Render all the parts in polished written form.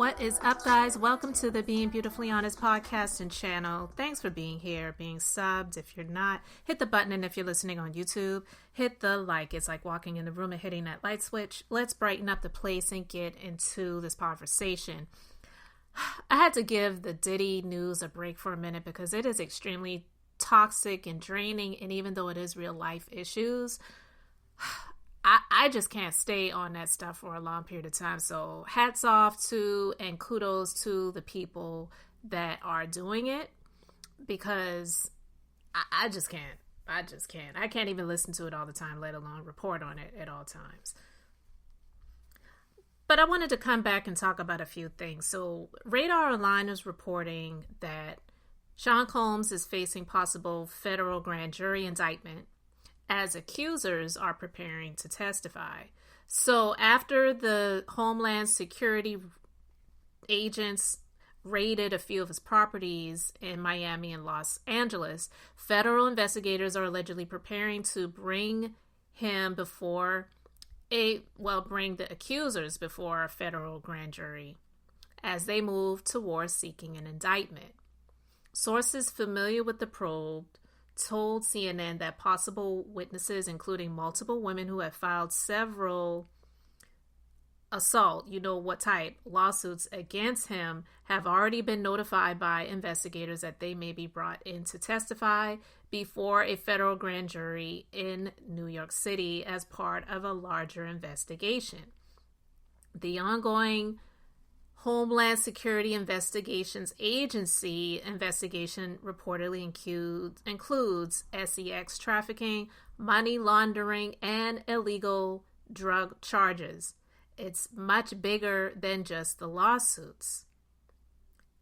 What is up, guys? Welcome to the Being Beautifully Honest podcast and channel. Thanks for being here, being subbed. If you're not, hit the button, and if you're listening on YouTube, hit the like. It's like walking in the room and hitting that light switch. Let's brighten up the place and get into this conversation. I had to give the Diddy news a break for a minute because it is extremely toxic and draining, and even though it is real life issues, I just can't stay on that stuff for a long period of time. So hats off to and kudos to the people that are doing it, because I just can't. I can't even listen to it all the time, let alone report on it at all times. But I wanted to come back and talk about a few things. So Radar Online is reporting that Sean Combs is facing possible federal grand jury indictment as accusers are preparing to testify. So after the Homeland Security agents raided a few of his properties in Miami and Los Angeles, federal investigators are allegedly preparing to bring him bring the accusers before a federal grand jury as they move towards seeking an indictment. Sources familiar with the probe told CNN that possible witnesses, including multiple women who have filed several lawsuits against him, have already been notified by investigators that they may be brought in to testify before a federal grand jury in New York City as part of a larger investigation. The ongoing Homeland Security Investigations Agency investigation reportedly includes sex trafficking, money laundering, and illegal drug charges. It's much bigger than just the lawsuits.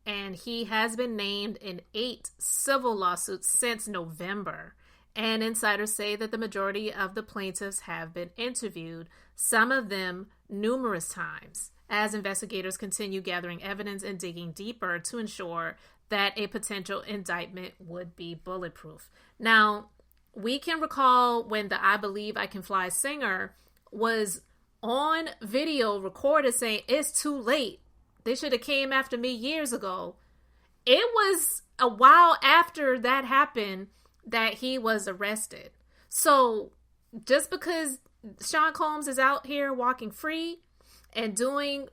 And he has been named in 8 civil lawsuits since November. And insiders say that the majority of the plaintiffs have been interviewed, some of them numerous times, as investigators continue gathering evidence and digging deeper to ensure that a potential indictment would be bulletproof. Now, we can recall when the I Believe I Can Fly singer was on video recorded saying, "It's too late. They should have came after me years ago." It was a while after that happened that he was arrested. So just because Sean Combs is out here walking free and doing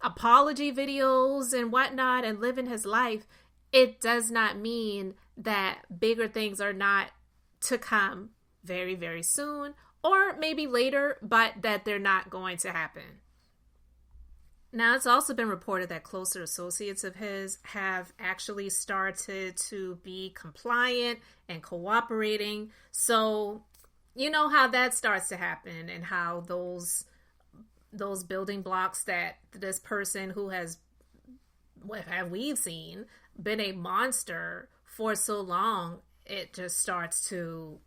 apology videos and whatnot and living his life, it does not mean that bigger things are not to come very, very soon, or maybe later, but that they're not going to happen. Now, it's also been reported that closer associates of his have actually started to be compliant and cooperating. So, you know how that starts to happen, and how those building blocks that this person who has, what have we seen, been a monster for so long, it just starts to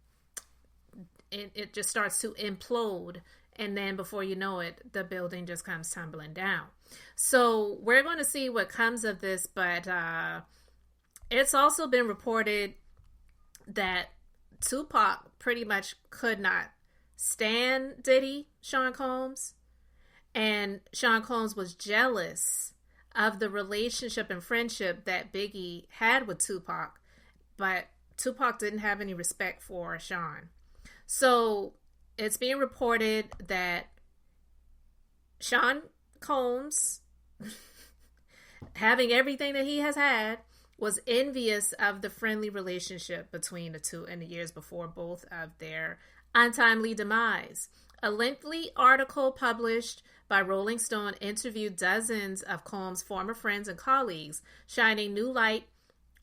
implode, and then before you know it, the building just comes tumbling down. So we're going to see what comes of this, but it's also been reported that Tupac pretty much could not stand Diddy, Sean Combs, and Sean Combs was jealous of the relationship and friendship that Biggie had with Tupac, but Tupac didn't have any respect for Sean. So it's being reported that Sean Combs, having everything that he has had, was envious of the friendly relationship between the two in the years before both of their untimely demise. A lengthy article published by Rolling Stone interviewed dozens of Combs' former friends and colleagues, shining new light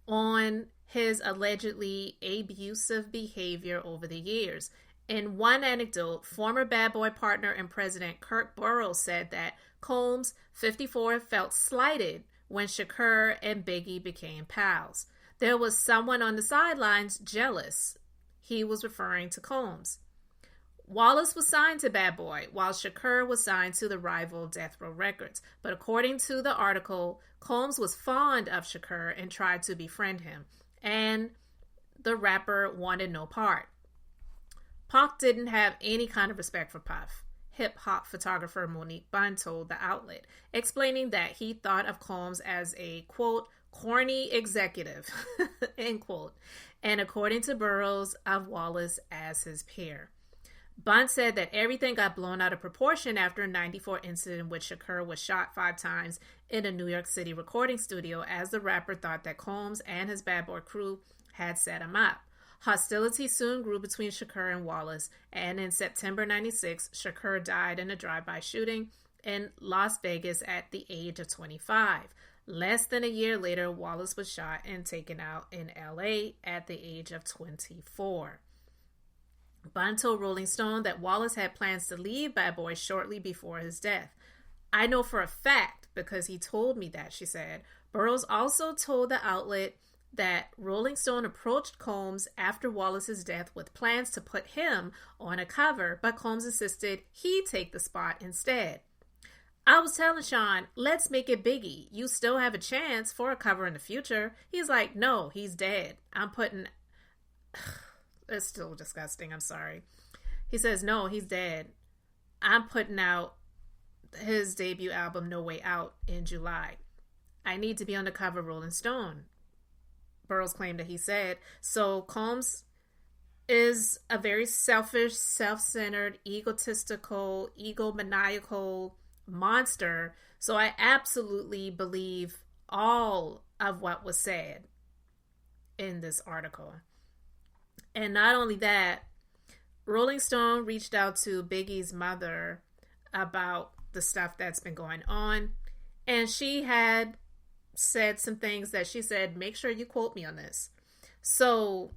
on his allegedly abusive behavior over the years. In one anecdote, former Bad Boy partner and president Kirk Burrows said that Combs, 54, felt slighted when Shakur and Biggie became pals. There was someone on the sidelines jealous. He was referring to Combs. Wallace was signed to Bad Boy, while Shakur was signed to the rival Death Row Records. But according to the article, Combs was fond of Shakur and tried to befriend him, and the rapper wanted no part. Pac didn't have any kind of respect for Puff. hip-hop photographer Monique Bunn told the outlet, explaining that he thought of Combs as a, quote, corny executive, end quote, and according to Burroughs, of Wallace as his peer. Bunn said that everything got blown out of proportion after a 1994 incident in which Shakur was shot 5 times in a New York City recording studio, as the rapper thought that Combs and his Bad Boy crew had set him up. Hostility soon grew between Shakur and Wallace, and in September 96, Shakur died in a drive-by shooting in Las Vegas at the age of 25. Less than a year later, Wallace was shot and taken out in LA at the age of 24. Bunn told Rolling Stone that Wallace had plans to leave Bad Boy shortly before his death. I know for a fact because he told me that, she said. Burroughs also told the outlet that Rolling Stone approached Combs after Wallace's death with plans to put him on a cover, but Combs insisted he take the spot instead. I was telling Sean, let's make it Biggie. You still have a chance for a cover in the future. He's like, no, he's dead. I'm putting... It's still disgusting, I'm sorry. He says, no, he's dead. I'm putting out his debut album, No Way Out, in July. I need to be on the cover of Rolling Stone. Burroughs claimed that he said. So Combs is a very selfish, self-centered, egotistical, egomaniacal monster. So I absolutely believe all of what was said in this article. And not only that, Rolling Stone reached out to Biggie's mother about the stuff that's been going on. And she had said some things that she said, make sure you quote me on this. So,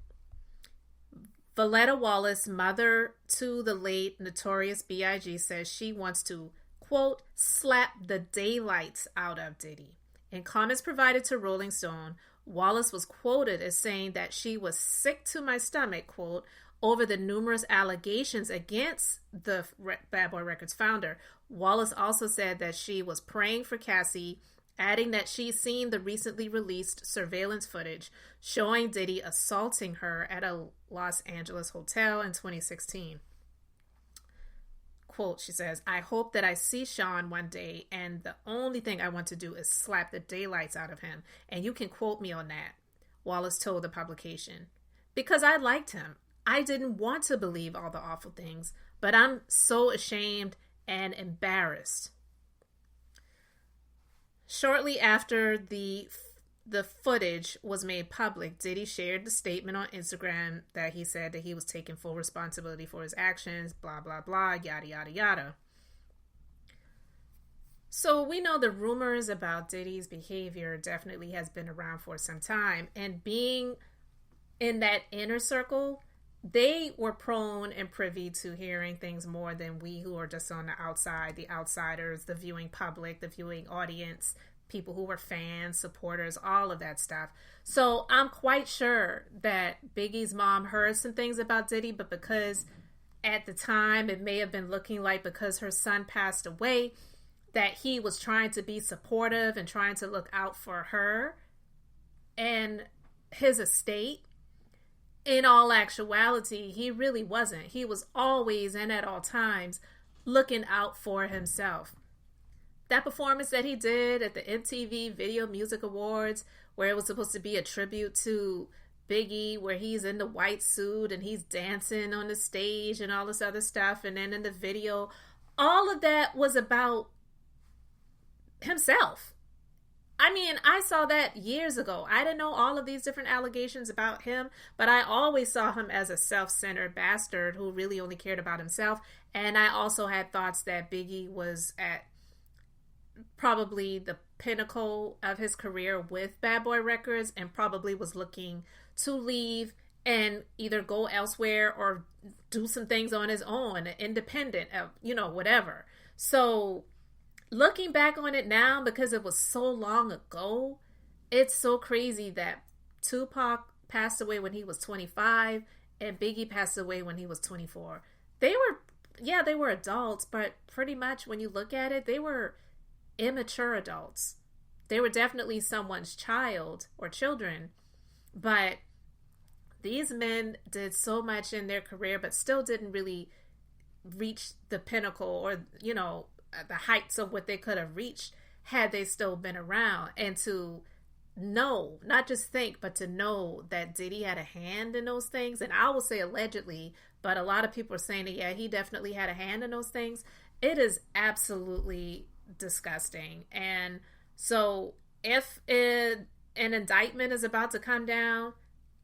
Voletta Wallace, mother to the late Notorious B.I.G., says she wants to, quote, slap the daylights out of Diddy. In comments provided to Rolling Stone, Wallace was quoted as saying that she was sick to my stomach, quote, over the numerous allegations against the Bad Boy Records founder. Wallace also said that she was praying for Cassie, adding that she's seen the recently released surveillance footage showing Diddy assaulting her at a Los Angeles hotel in 2016. Quote, she says, I hope that I see Sean one day, and the only thing I want to do is slap the daylights out of him, and you can quote me on that, Wallace told the publication. Because I liked him. I didn't want to believe all the awful things, but I'm so ashamed and embarrassed. Shortly after the footage was made public, Diddy shared the statement on Instagram that he said that he was taking full responsibility for his actions, blah, blah, blah, yada, yada, yada. So we know the rumors about Diddy's behavior definitely has been around for some time. And being in that inner circle, they were prone and privy to hearing things more than we who are just on the outside, the outsiders, the viewing public, the viewing audience, people who were fans, supporters, all of that stuff. So I'm quite sure that Biggie's mom heard some things about Diddy, but because at the time it may have been looking like because her son passed away, that he was trying to be supportive and trying to look out for her and his estate. In all actuality, he really wasn't. He was always and at all times looking out for himself. That performance that he did at the MTV Video Music Awards, where it was supposed to be a tribute to Biggie, where he's in the white suit and he's dancing on the stage and all this other stuff, and then in the video, all of that was about himself. I mean, I saw that years ago. I didn't know all of these different allegations about him, but I always saw him as a self-centered bastard who really only cared about himself. And I also had thoughts that Biggie was at probably the pinnacle of his career with Bad Boy Records and probably was looking to leave and either go elsewhere or do some things on his own, independent of, whatever. So looking back on it now, because it was so long ago, it's so crazy that Tupac passed away when he was 25 and Biggie passed away when he was 24. They were adults, but pretty much when you look at it, they were immature adults. They were definitely someone's child or children, but these men did so much in their career, but still didn't really reached the pinnacle or, you know, the heights of what they could have reached had they still been around. And to know, not just think, but to know that Diddy had a hand in those things. And I will say allegedly, but a lot of people are saying that, yeah, he definitely had a hand in those things. It is absolutely disgusting. And so if an indictment is about to come down,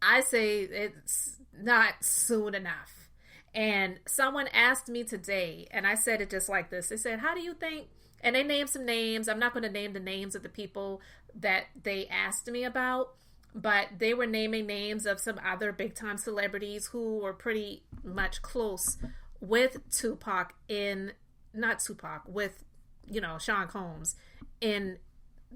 I say it's not soon enough. And someone asked me today, and I said it just like this. They said, how do you think, and they named some names. I'm not going to name the names of the people that they asked me about, but they were naming names of some other big time celebrities who were pretty much close with with, you know, Sean Combs in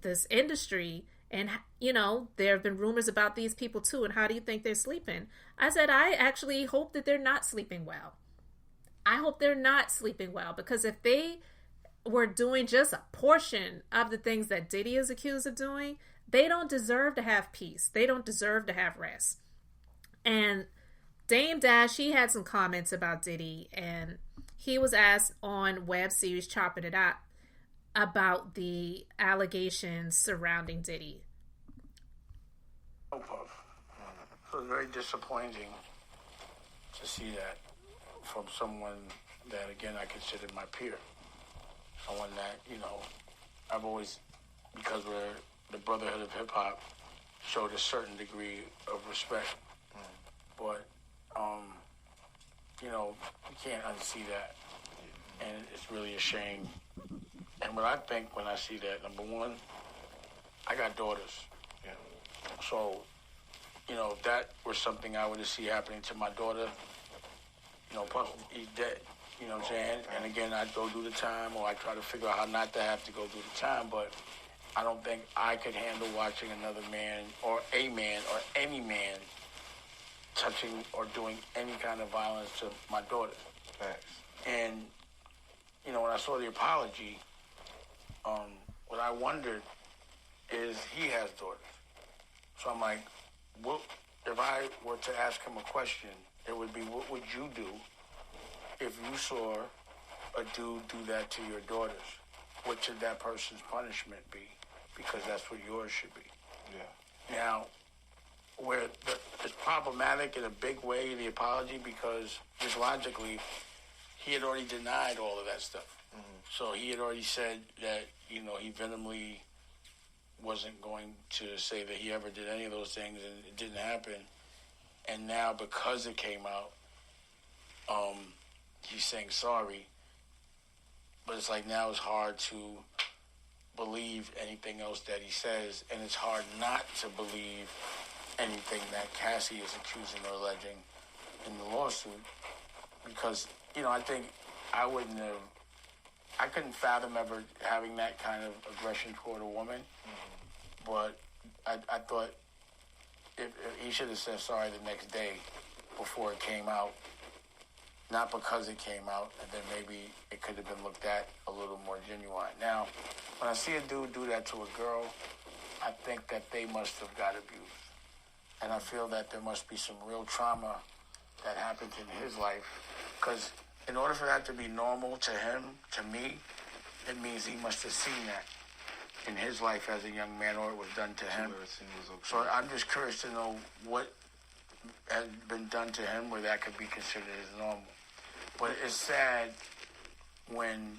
this industry. And, you know, there have been rumors about these people too. And how do you think they're sleeping? I said, I actually hope that they're not sleeping well. I hope they're not sleeping well, because if they were doing just a portion of the things that Diddy is accused of doing, they don't deserve to have peace. They don't deserve to have rest. And Dame Dash, he had some comments about Diddy, and he was asked on web series Chopping It Up about the allegations surrounding Diddy. So it was very disappointing to see that from someone that, again, I considered my peer. Someone that, you know, I've always, because we're the brotherhood of hip-hop, showed a certain degree of respect. But, you know, you can't unsee that. And it's really a shame. And what I think when I see that, number one, I got daughters. Yeah. So, you know, if that were something I were to see happening to my daughter, you know, plus he's dead. You know what I'm saying? And again, I'd go do the time, or I try to figure out how not to have to go do the time, but I don't think I could handle watching another man or any man touching or doing any kind of violence to my daughter. Thanks. And, you know, when I saw the apology, what I wondered is he has daughters. So I'm like, what, if I were to ask him a question, it would be, what would you do if you saw a dude do that to your daughters? What should that person's punishment be? Because that's what yours should be. Yeah. Now, where it's problematic in a big way, the apology, because just logically, he had already denied all of that stuff. Mm-hmm. So he had already said that, you know, he vehemently wasn't going to say that he ever did any of those things, and it didn't happen. And now, because it came out, he's saying sorry. But it's like now it's hard to believe anything else that he says, and it's hard not to believe anything that Cassie is accusing or alleging in the lawsuit, because, you know, I think I couldn't fathom ever having that kind of aggression toward a woman, but I thought if he should have said sorry the next day before it came out, not because it came out, and then maybe it could have been looked at a little more genuine. Now, when I see a dude do that to a girl, I think that they must have got abused. And I feel that there must be some real trauma that happened in his life. Because in order for that to be normal to him, to me, it means he must have seen that in his life as a young man, or it was done to him. So I'm just curious to know what has been done to him where that could be considered as normal. But it's sad when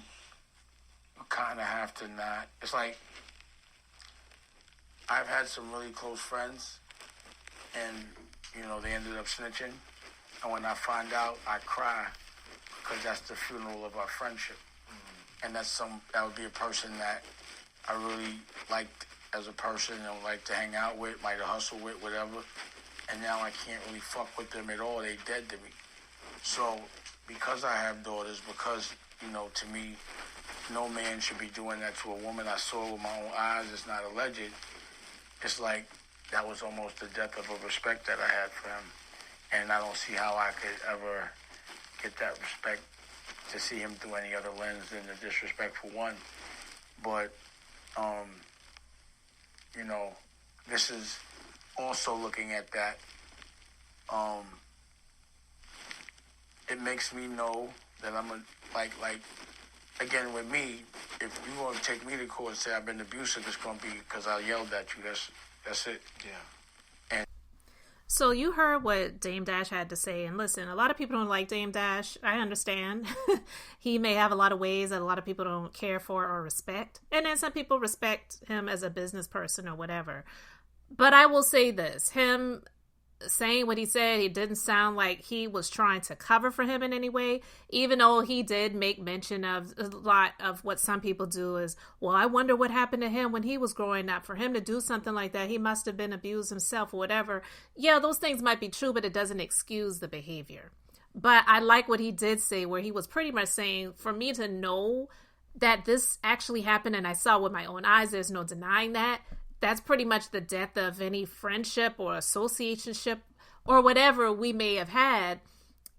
you kind of have to not. It's like I've had some really close friends, and, you know, they ended up snitching. And when I find out, I cry, because that's the funeral of our friendship. Mm-hmm. And that would be a person that I really liked as a person and like to hang out with, might have hustled with, whatever. And now I can't really fuck with them at all. They dead to me. So because I have daughters, because, you know, to me, no man should be doing that to a woman. I saw it with my own eyes. It's not alleged. It's like that was almost the death of a respect that I had for him. And I don't see how I could ever get that respect to see him through any other lens than the disrespectful one. But, you know, this is also looking at that. It makes me know that I'm a, like, again, with me, if you want to take me to court and say I've been abusive, it's going to be because I yelled at you. That's it. Yeah. And so you heard what Dame Dash had to say, and listen, a lot of people don't like Dame Dash. I understand. He may have a lot of ways that a lot of people don't care for or respect, and then some people respect him as a business person or whatever. But I will say this, him saying what he said, it didn't sound like he was trying to cover for him in any way, even though he did make mention of a lot of what some people do is, well, I wonder what happened to him when he was growing up. For him to do something like that, he must have been abused himself or whatever. Yeah, those things might be true, but it doesn't excuse the behavior. But I like what he did say, where he was pretty much saying, for me to know that this actually happened and I saw with my own eyes, there's no denying that. That's pretty much the death of any friendship or associationship or whatever we may have had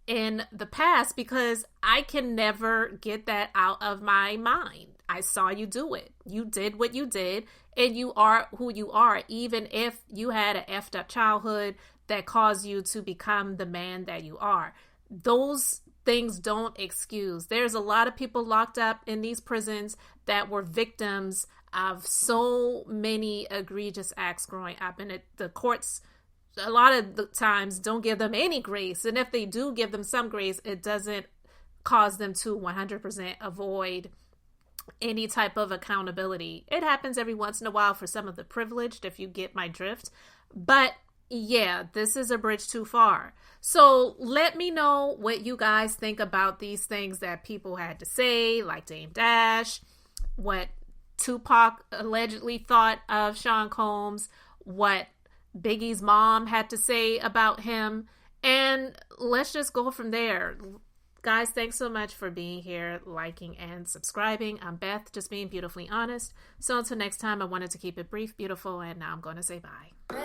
in the past, because I can never get that out of my mind. I saw you do it. You did what you did, and you are who you are, even if you had an effed up childhood that caused you to become the man that you are. Those things don't excuse. There's a lot of people locked up in these prisons that were victims of so many egregious acts growing up, and the courts a lot of the times don't give them any grace, and if they do give them some grace, it doesn't cause them to 100% avoid any type of accountability. It happens every once in a while for some of the privileged, if you get my drift, but yeah, this is a bridge too far. So let me know what you guys think about these things that people had to say, like Dame Dash, what Tupac allegedly thought of Sean Combs, what Biggie's mom had to say about him, and let's just go from there. Guys, thanks so much for being here, liking and subscribing. I'm Beth, just being beautifully honest. So until next time, I wanted to keep it brief, beautiful, and now I'm going to say bye.